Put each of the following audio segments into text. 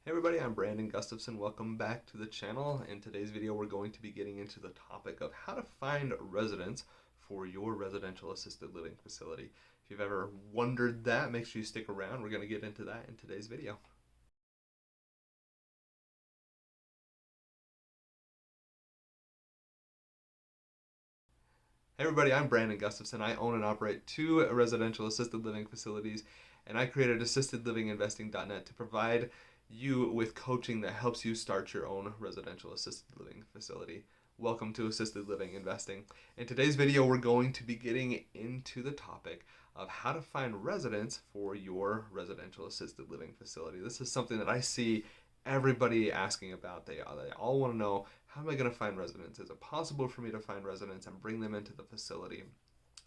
Hey everybody, I'm Brandon Gustafson. Welcome back to the channel. In today's video, we're going to be getting into the topic of how to find residents for your residential assisted living facility. If you've ever wondered that, make sure you stick around. We're going to get into that in today's video. Hey everybody, I'm Brandon Gustafson. I own and operate two residential assisted living facilities, and I created assistedlivinginvesting.net to provide you with coaching that helps you start your own residential assisted living facility. Welcome to Assisted Living Investing. In today's video, we're going to be getting into the topic of how to find residents for your residential assisted living facility. This is something that I see everybody asking about. They all want to know, how am I going to find residents? Is it possible for me to find residents and bring them into the facility?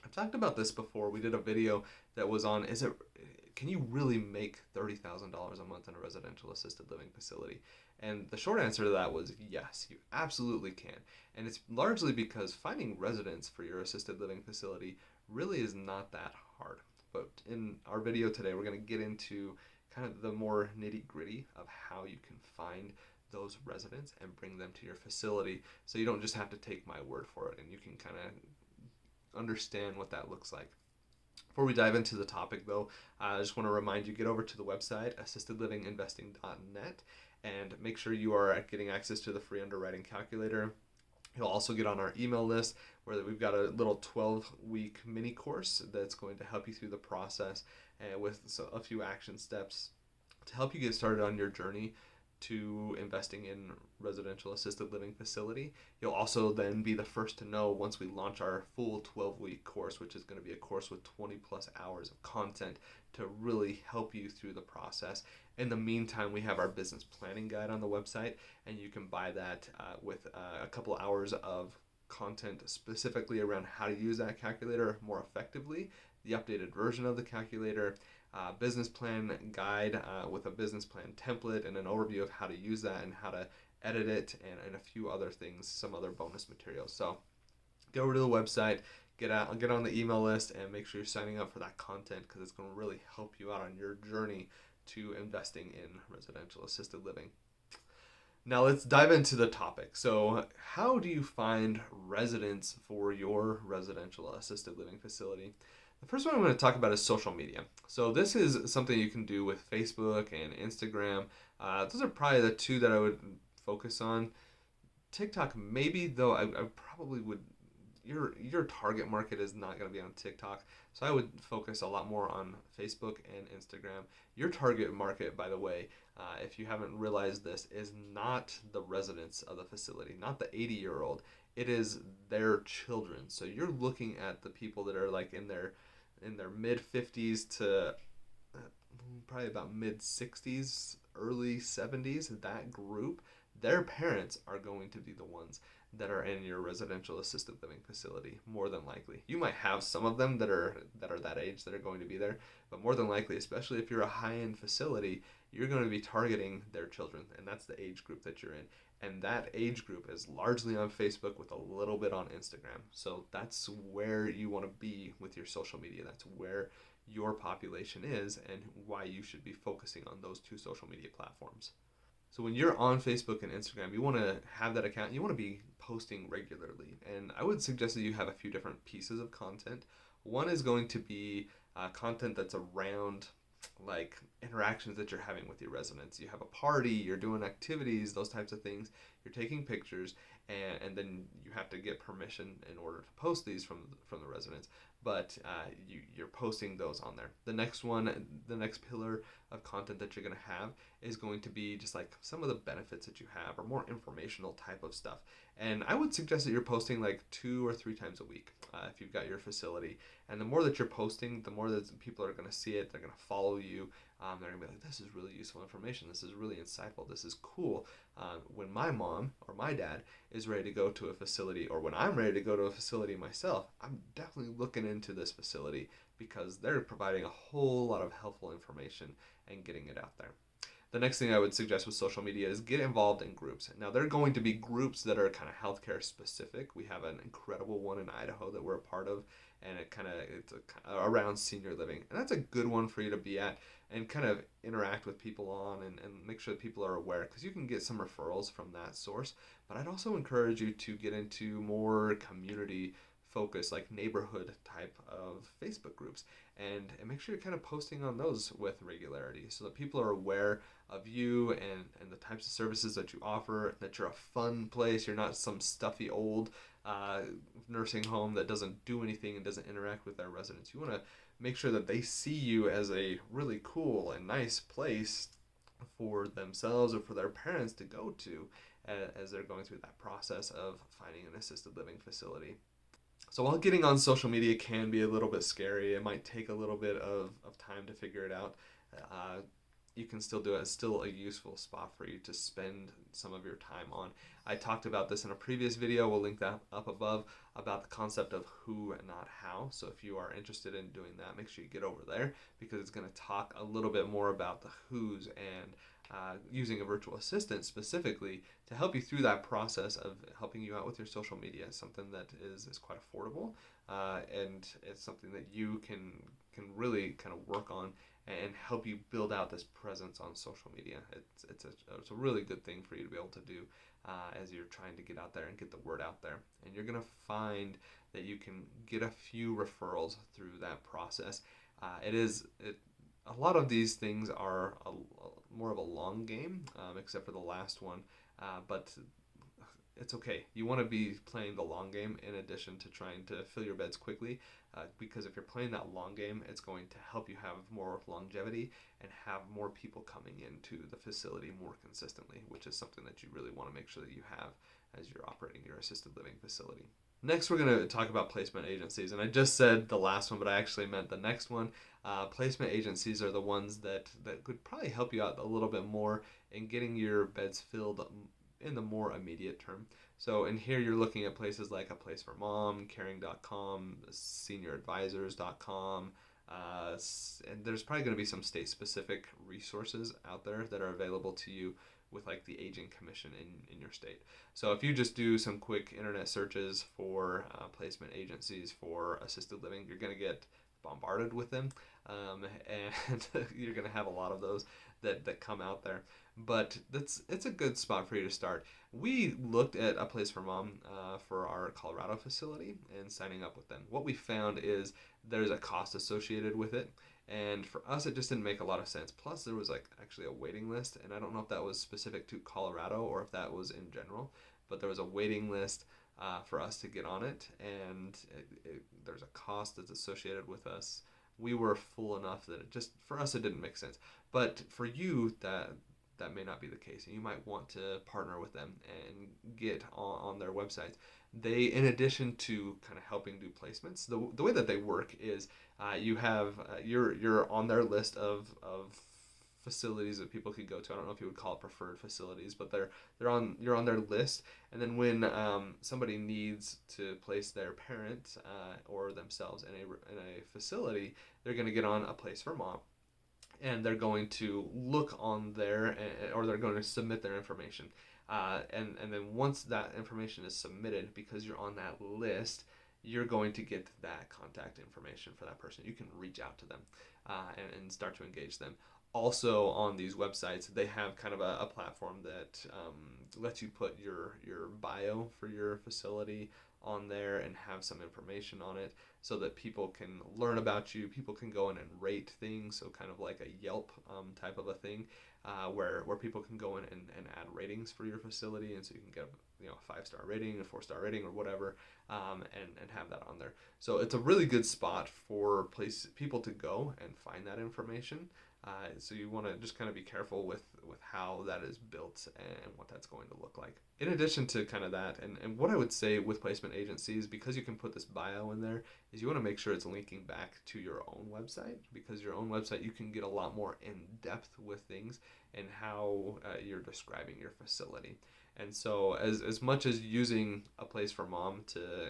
I've talked about this before. We did a video that was on, can you really make $30,000 a month in a residential assisted living facility? And the short answer to that was yes, you absolutely can. And it's largely because finding residents for your assisted living facility really is not that hard. But in our video today, we're going to get into kind of the more nitty gritty of how you can find those residents and bring them to your facility, so you don't just have to take my word for it and you can kind of understand what that looks like. Before we dive into the topic though, I just want to remind you, get over to the website assistedlivinginvesting.net and make sure you are getting access to the free underwriting calculator. You'll also get on our email list where we've got a little 12-week mini course that's going to help you through the process with a few action steps to help you get started on your journey to investing in residential assisted living facility. You'll also then be the first to know once we launch our full 12-week course, which is going to be a course with 20 plus hours of content to really help you through the process. In the meantime, we have our business planning guide on the website, and you can buy that with a couple hours of content specifically around how to use that calculator more effectively, the updated version of the calculator, business plan guide with a business plan template and an overview of how to use that and how to edit it, and a few other things, some other bonus materials. So get over to the website, get on the email list, and make sure you're signing up for that content because it's going to really help you out on your journey to investing in residential assisted living. Now let's dive into the topic. So how do you find residents for your residential assisted living facility? The first one I'm going to talk about is social media. So this is something you can do with Facebook and Instagram. Those are probably the two that I would focus on. TikTok maybe, though I probably would, your target market is not going to be on TikTok, so I would focus a lot more on Facebook and Instagram. Your target market, by the way, if you haven't realized this, is not the residents of the facility, not the 80-year-old. It is their children. So you're looking at the people that are like in their mid 50s to probably about mid 60s, early 70s. That group, their parents are going to be the ones that are in your residential assisted living facility, more than likely. You might have some of them that are that age that are going to be there, but more than likely, especially if you're a high-end facility, you're going to be targeting their children, and that's the age group that you're in. And that age group is largely on Facebook with a little bit on Instagram. So that's where you want to be with your social media. That's where your population is and why you should be focusing on those two social media platforms. So when you're on Facebook and Instagram, you want to have that account. You want to be posting regularly. And I would suggest that you have a few different pieces of content. One is going to be content that's around like interactions that you're having with your residents. You have a party, you're doing activities, those types of things. You're taking pictures, and then you have to get permission in order to post these from the residents. But you're posting those on there. The next one, the next pillar of content that you're going to have is going to be just like some of the benefits that you have, or more informational type of stuff. And I would suggest that you're posting like 2 or 3 times a week if you've got your facility. And the more that you're posting, the more that people are going to see it. They're going to follow you. They're going to be like, this is really useful information. This is really insightful. This is cool. When my mom or my dad is ready to go to a facility, or when I'm ready to go to a facility myself, I'm definitely looking into this facility because they're providing a whole lot of helpful information and getting it out there. The next thing I would suggest with social media is get involved in groups. Now, there are going to be groups that are kind of healthcare specific. We have an incredible one in Idaho that we're a part of, and around senior living. And that's a good one for you to be at and kind of interact with people on, and make sure that people are aware, because you can get some referrals from that source. But I'd also encourage you to get into more community focus, like neighborhood type of Facebook groups, and make sure you're kind of posting on those with regularity so that people are aware of you and the types of services that you offer, that you're a fun place, you're not some stuffy old uh, nursing home that doesn't do anything and doesn't interact with their residents. You want to make sure that they see you as a really cool and nice place for themselves or for their parents to go to as they're going through that process of finding an assisted living facility. So while getting on social media can be a little bit scary, it might take a little bit of time to figure it out. Uh, you can still do it. It's still a useful spot for you to spend some of your time on. I talked about this in a previous video. We'll link that up above, about the concept of who and not how. So if you are interested in doing that, make sure you get over there, because it's going to talk a little bit more about the who's and using a virtual assistant specifically to help you through that process of helping you out with your social media. Something that is quite affordable, and it's something that you can really kind of work on and help you build out this presence on social media. It's a really good thing for you to be able to do as you're trying to get out there and get the word out there. And you're going to find that you can get a few referrals through that process. A lot of these things are more of a long game, except for the last one. But it's okay. You want to be playing the long game in addition to trying to fill your beds quickly, because if you're playing that long game, it's going to help you have more longevity and have more people coming into the facility more consistently, which is something that you really want to make sure that you have as you're operating your assisted living facility. Next, we're going to talk about placement agencies. And I just said the last one, but I actually meant the next one. Placement agencies are the ones that could probably help you out a little bit more in getting your beds filled in the more immediate term. So in here, you're looking at places like A Place for Mom, caring.com, senioradvisors.com, and there's probably going to be some state-specific resources out there that are available to you with like the aging commission in your state. So if you just do some quick internet searches for placement agencies for assisted living, you're going to get bombarded with them, and you're going to have a lot of those that come out there. But it's a good spot for you to start. We looked at A Place for Mom for our Colorado facility and signing up with them. What we found is there's a cost associated with it. And for us, it just didn't make a lot of sense. Plus, there was like actually a waiting list, and I don't know if that was specific to Colorado or if that was in general, but there was a waiting list for us to get on it, and there's a cost that's associated with us. We were full enough that for us, it didn't make sense. But for you, that may not be the case, and you might want to partner with them and get on their websites. They, in addition to kind of helping do placements, the way that they work is you have you're on their list of facilities that people could go to. I don't know if you would call it preferred facilities, but you're on their list. And then when somebody needs to place their parent or themselves in a facility, they're going to get on A Place for Mom, and they're going to look on there, or they're going to submit their information. And then once that information is submitted, because you're on that list, you're going to get that contact information for that person. You can reach out to them and start to engage them. Also, on these websites, they have kind of a platform that lets you put your bio for your facility on there and have some information on it so that people can learn about you. People can go in and rate things, so kind of like a Yelp type of a thing, where people can go in and add ratings for your facility, and so you can get a 5-star rating, a 4-star rating, or whatever, and have that on there. So it's a really good spot for people to go and find that information. So you want to just kind of be careful with how that is built and what that's going to look like. In addition to kind of that, and what I would say with placement agencies, because you can put this bio in there, is you want to make sure it's linking back to your own website, because your own website, you can get a lot more in depth with things and how you're describing your facility. And so as much as using A Place for Mom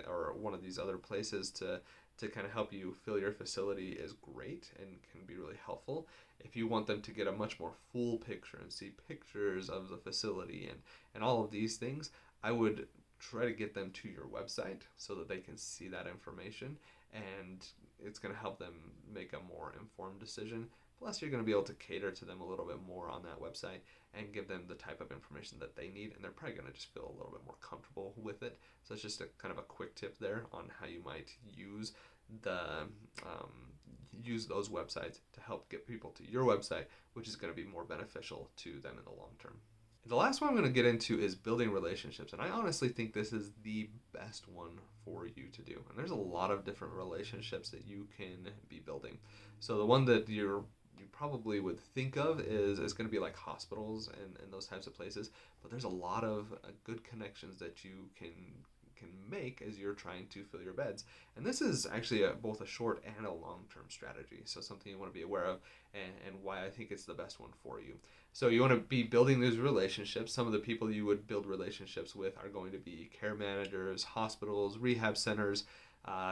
or one of these other places to to kind of help you fill your facility is great and can be really helpful. If you want them to get a much more full picture and see pictures of the facility and all of these things, I would try to get them to your website so that they can see that information, and it's going to help them make a more informed decision. Plus, you're going to be able to cater to them a little bit more on that website and give them the type of information that they need, and they're probably going to just feel a little bit more comfortable with it. So it's just a kind of a quick tip there on how you might use the use those websites to help get people to your website, which is going to be more beneficial to them in the long term. The last one I'm going to get into is building relationships, and I honestly think this is the best one for you to do. And there's a lot of different relationships that you can be building. So the one that you probably would think of is going to be like hospitals and those types of places, but there's a lot of good connections that you can make as you're trying to fill your beds. And this is actually both a short and a long-term strategy, so something you want to be aware of, and why I think it's the best one for you. So you want to be building these relationships. Some of the people you would build relationships with are going to be care managers, hospitals, rehab centers,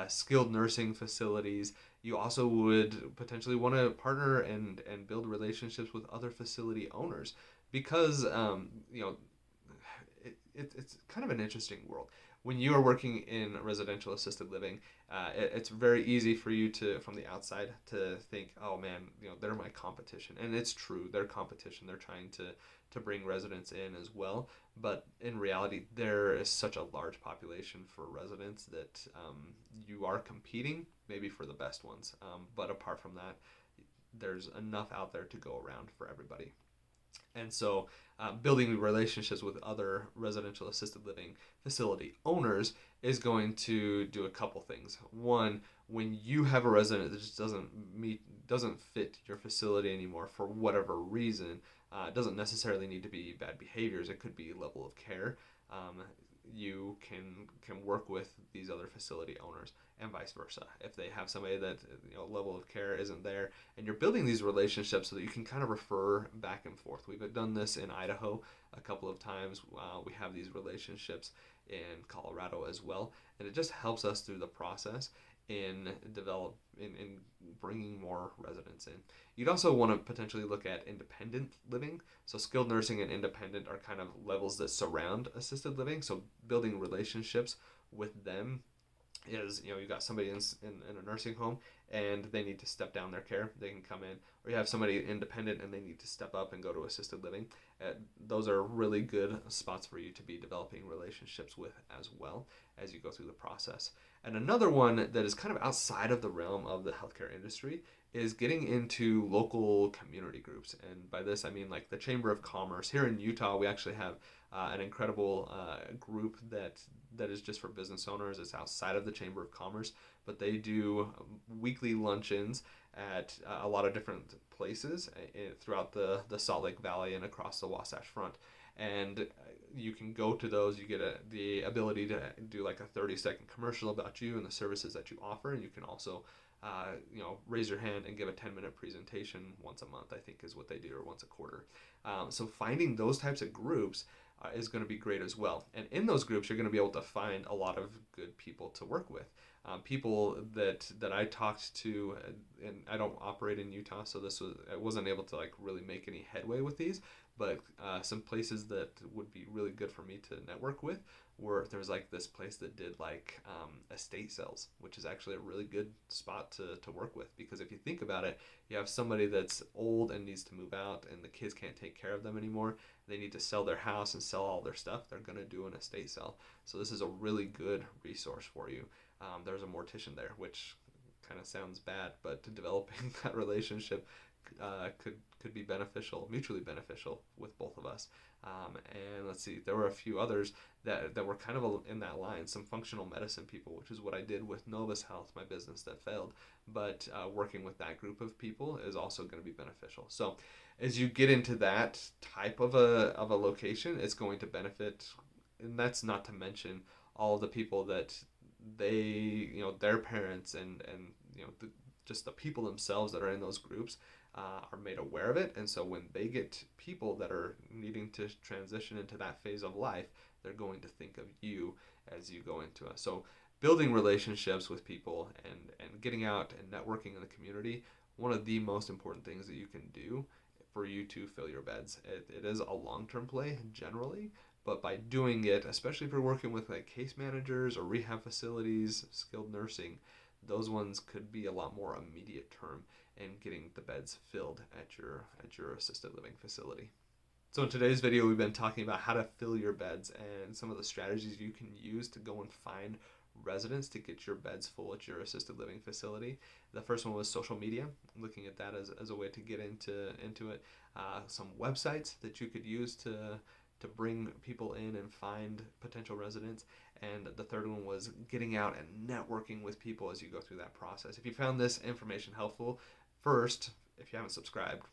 skilled nursing facilities. You also would potentially want to partner and build relationships with other facility owners, because it's kind of an interesting world. When you are working in residential assisted living, it's very easy for you to, from the outside, to think, oh man, they're my competition. And it's true, they're competition. They're trying to bring residents in as well. But in reality, there is such a large population for residents that you are competing maybe for the best ones. But apart from that, there's enough out there to go around for everybody. And so building relationships with other residential assisted living facility owners is going to do a couple things. One, when you have a resident that just doesn't fit your facility anymore for whatever reason, it doesn't necessarily need to be bad behaviors. It could be level of care. You can work with these other facility owners, and vice versa. If they have somebody that level of care isn't there, and you're building these relationships so that you can kind of refer back and forth. We've done this in Idaho a couple of times. We have these relationships in Colorado as well, and it just helps us through the process in bringing more residents in. You'd also want to potentially look at independent living. So skilled nursing and independent are kind of levels that surround assisted living. So building relationships with them is, you got somebody in a nursing home and they need to step down their care, they can come in. Or you have somebody independent and they need to step up and go to assisted living. Those are really good spots for you to be developing relationships with as well as you go through the process. And another one that is kind of outside of the realm of the healthcare industry is getting into local community groups. And by this, I mean like the Chamber of Commerce. Here in Utah, we actually have an incredible group that is just for business owners. It's outside of the Chamber of Commerce, but they do weekly luncheons at a lot of different places throughout the Salt Lake Valley and across the Wasatch Front. And you can go to those. You get the ability to do like a 30-second commercial about you and the services that you offer, and you can also raise your hand and give a 10-minute presentation once a month, I think is what they do, or once a quarter. So finding those types of groups is going to be great as well. And in those groups, you're going to be able to find a lot of good people to work with. People that I talked to, and I don't operate in Utah, so I wasn't able to like really make any headway with these, but some places that would be really good for me to network with were, there's like this place that did like estate sales, which is actually a really good spot to work with, because if you think about it, you have somebody that's old and needs to move out and the kids can't take care of them anymore. They need to sell their house and sell all their stuff. They're going to do an estate sale. So this is a really good resource for you. There's a mortician there, which kind of sounds bad, but developing that relationship could be beneficial, mutually beneficial with both of us. And let's see, there were a few others that were kind of in that line. Some functional medicine people, which is what I did with Novus Health, my business that failed. But working with that group of people is also going to be beneficial. So as you get into that type of a location, it's going to benefit. And that's not to mention all the people that their parents and just the people themselves that are in those groups are made aware of it. And so when they get people that are needing to transition into that phase of life, they're going to think of you as you go into it. So building relationships with people and getting out and networking in the community, one of the most important things that you can do for you to fill your beds. It is a long-term play generally, but by doing it, especially if you're working with like case managers or rehab facilities, skilled nursing, those ones could be a lot more immediate term in getting the beds filled at your assisted living facility. So in today's video, we've been talking about how to fill your beds and some of the strategies you can use to go and find residents to get your beds full at your assisted living facility. The first one was social media, looking at that as a way to get into it. Some websites that you could use to bring people in and find potential residents. And the third one was getting out and networking with people as you go through that process. If you found this information helpful, first, if you haven't subscribed,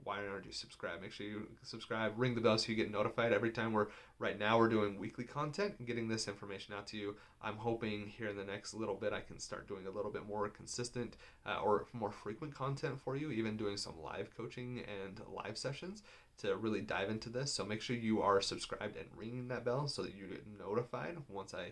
why aren't you subscribed? Make sure you subscribe, ring the bell so you get notified every time right now we're doing weekly content and getting this information out to you. I'm hoping here in the next little bit I can start doing a little bit more consistent or more frequent content for you, even doing some live coaching and live sessions to really dive into this. So make sure you are subscribed and ringing that bell so that you get notified once I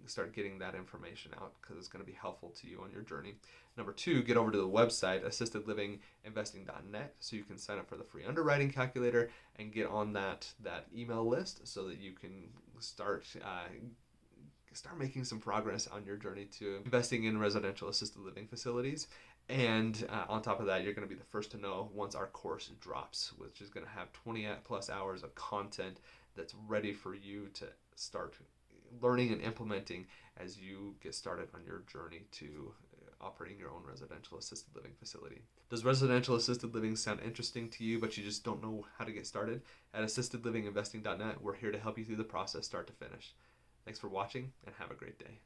start getting that information out, because it's going to be helpful to you on your journey. Number two, get over to the website assistedlivinginvesting.net so you can sign up for the free underwriting calculator and get on that email list so that you can start making some progress on your journey to investing in residential assisted living facilities. And on top of that, you're going to be the first to know once our course drops, which is going to have 20 plus hours of content that's ready for you to start learning and implementing as you get started on your journey to operating your own residential assisted living facility. Does residential assisted living sound interesting to you, but you just don't know how to get started? At assistedlivinginvesting.net, we're here to help you through the process start to finish. Thanks for watching and have a great day.